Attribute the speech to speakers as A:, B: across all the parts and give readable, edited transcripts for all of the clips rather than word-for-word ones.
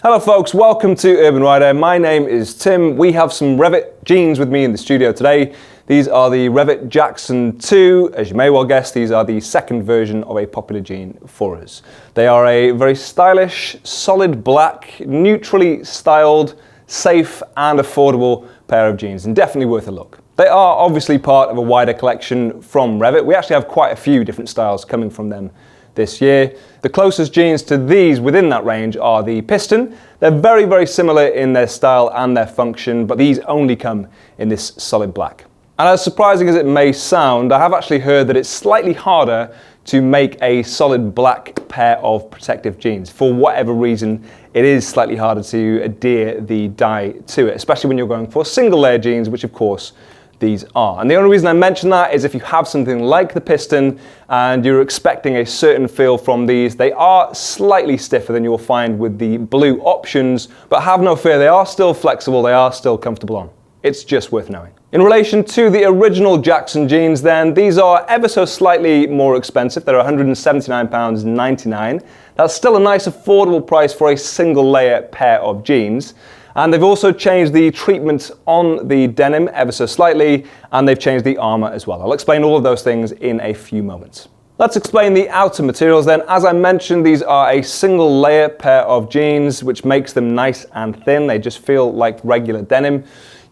A: Hello folks, welcome to Urban Rider. My name is Tim. We have some REVIT jeans with me in the studio today. These are the REVIT Jackson 2. As you may well guess, these are the second version of a popular jean for us. They are a very stylish, solid black, neutrally styled, safe and affordable pair of jeans, and definitely worth a look. They are obviously part of a wider collection from REVIT. We actually have quite a few different styles coming from them this year. The closest jeans to these within that range are the Piston. They're very, very similar in their style and their function, but these only come in this solid black. And as surprising as it may sound, I have actually heard that it's slightly harder to make a solid black pair of protective jeans. For whatever reason, it is slightly harder to adhere the dye to it, especially when you're going for single layer jeans, which of course these are. And the only reason I mention that is if you have something like the Piston and you're expecting a certain feel from these, they are slightly stiffer than you'll find with the blue options, but have no fear, they are still flexible, they are still comfortable on. It's just worth knowing. In relation to the original Jackson jeans then, these are ever so slightly more expensive. They're £179.99. That's still a nice affordable price for a single layer pair of jeans. And they've also changed the treatment on the denim ever so slightly, and they've changed the armor as well. I'll explain all of those things in a few moments. Let's explain the outer materials then. As I mentioned, these are a single layer pair of jeans, which makes them nice and thin. They just feel like regular denim.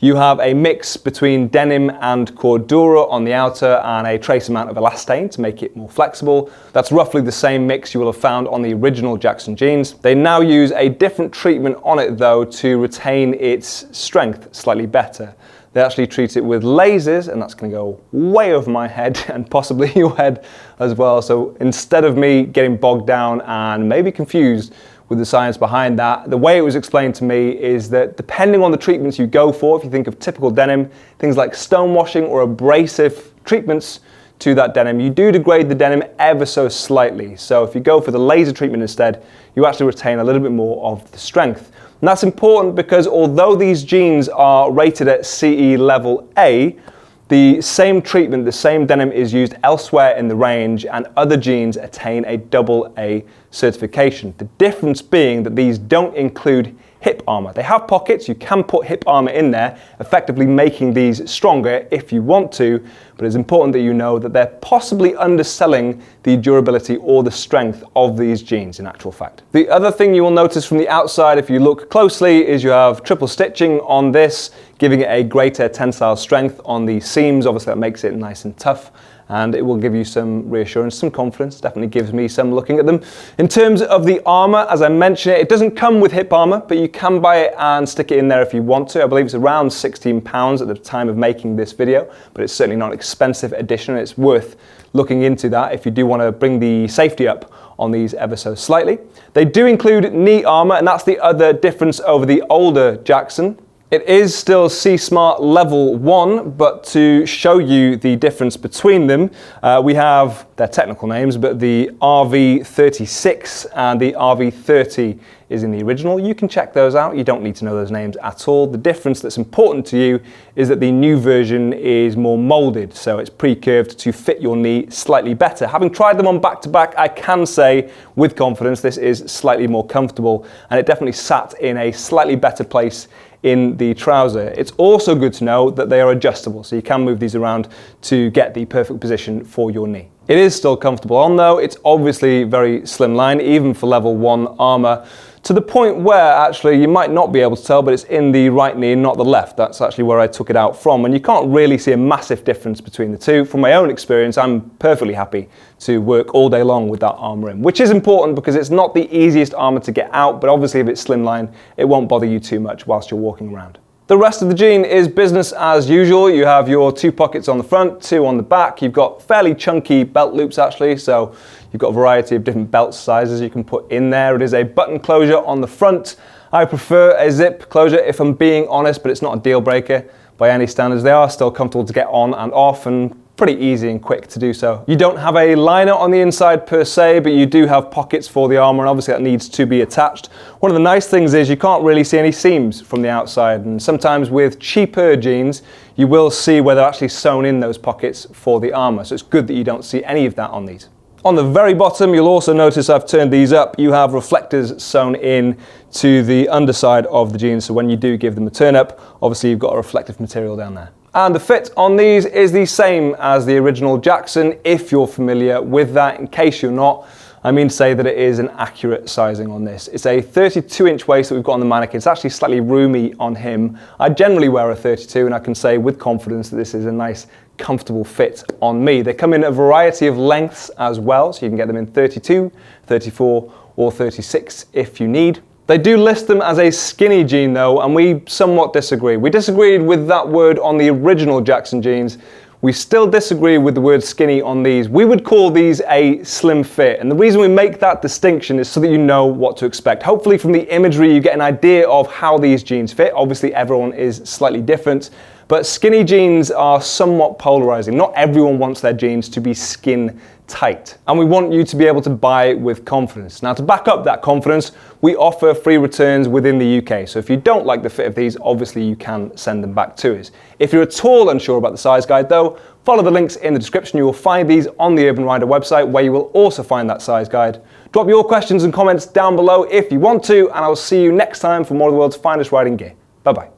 A: You have a mix between denim and cordura on the outer and a trace amount of elastane to make it more flexible. That's roughly the same mix you will have found on the original Jackson jeans. They now use a different treatment on it though to retain its strength slightly better. They actually treat it with lasers, and that's going to go way over my head and possibly your head as well. So instead of me getting bogged down and maybe confused with the science behind that, the way it was explained to me is that depending on the treatments you go for, if you think of typical denim, things like stonewashing or abrasive treatments to that denim, you do degrade the denim ever so slightly. So if you go for the laser treatment instead, you actually retain a little bit more of the strength. And that's important because although these jeans are rated at CE level A, the same treatment, the same denim is used elsewhere in the range, and other jeans attain a AA certification. The difference being that these don't include hip armor. They have pockets, you can put hip armor in there, effectively making these stronger if you want to, but it's important that you know that they're possibly underselling the durability or the strength of these jeans in actual fact. The other thing you will notice from the outside if you look closely is you have triple stitching on this, giving it a greater tensile strength on the seams. Obviously that makes it nice and tough, and it will give you some reassurance, some confidence. Definitely gives me some looking at them. In terms of the armor, as I mentioned, it doesn't come with hip armor, but you can buy it and stick it in there if you want to. I believe it's around £16 at the time of making this video, but it's certainly not an expensive addition. It's worth looking into that if you do want to bring the safety up on these ever so slightly. They do include knee armor, and that's the other difference over the older Jackson. It is still C-Smart level 1, but to show you the difference between them, we have their technical names, but the RV36 and the RV30 is in the original. You can check those out. You don't need to know those names at all. The difference that's important to you is that the new version is more molded, so it's pre-curved to fit your knee slightly better. Having tried them on back-to-back, I can say with confidence this is slightly more comfortable, and it definitely sat in a slightly better place in the trouser. It's also good to know that they are adjustable, so you can move these around to get the perfect position for your knee. It is still comfortable on though. It's obviously very slimline, even for level 1 armor, to the point where actually you might not be able to tell, but it's in the right knee and not the left. That's actually where I took it out from, and you can't really see a massive difference between the two. From my own experience, I'm perfectly happy to work all day long with that armor in, which is important because it's not the easiest armor to get out, but obviously if it's slimline, it won't bother you too much whilst you're walking around. The rest of the jean is business as usual. You have your 2 pockets on the front, 2 on the back. You've got fairly chunky belt loops actually, so you've got a variety of different belt sizes you can put in there. It is a button closure on the front. I prefer a zip closure if I'm being honest, but it's not a deal breaker by any standards. They are still comfortable to get on and off, and pretty easy and quick to do so. You don't have a liner on the inside per se, but you do have pockets for the armor, and obviously that needs to be attached. One of the nice things is you can't really see any seams from the outside, and sometimes with cheaper jeans you will see where they're actually sewn in those pockets for the armor, so it's good that you don't see any of that on these. On the very bottom, you'll also notice I've turned these up. You have reflectors sewn in to the underside of the jeans, so when you do give them a turn up, obviously you've got a reflective material down there. And the fit on these is the same as the original Jackson, if you're familiar with that. In case you're not, I mean to say that it is an accurate sizing on this. It's a 32-inch waist that we've got on the mannequin. It's actually slightly roomy on him. I generally wear a 32, and I can say with confidence that this is a nice, comfortable fit on me. They come in a variety of lengths as well, so you can get them in 32, 34, or 36 if you need. They do list them as a skinny jean though, and we somewhat disagree. We disagreed with that word on the original Jackson jeans. We still disagree with the word skinny on these. We would call these a slim fit, and the reason we make that distinction is so that you know what to expect. Hopefully from the imagery you get an idea of how these jeans fit. Obviously everyone is slightly different, but skinny jeans are somewhat polarizing. Not everyone wants their jeans to be skin tight, and we want you to be able to buy with confidence. Now, to back up that confidence, we offer free returns within the UK. So if you don't like the fit of these, obviously you can send them back to us. If you're at all unsure about the size guide though, follow the links in the description. You will find these on the Urban Rider website, where you will also find that size guide. Drop your questions and comments down below if you want to, and I'll see you next time for more of the world's finest riding gear. Bye bye.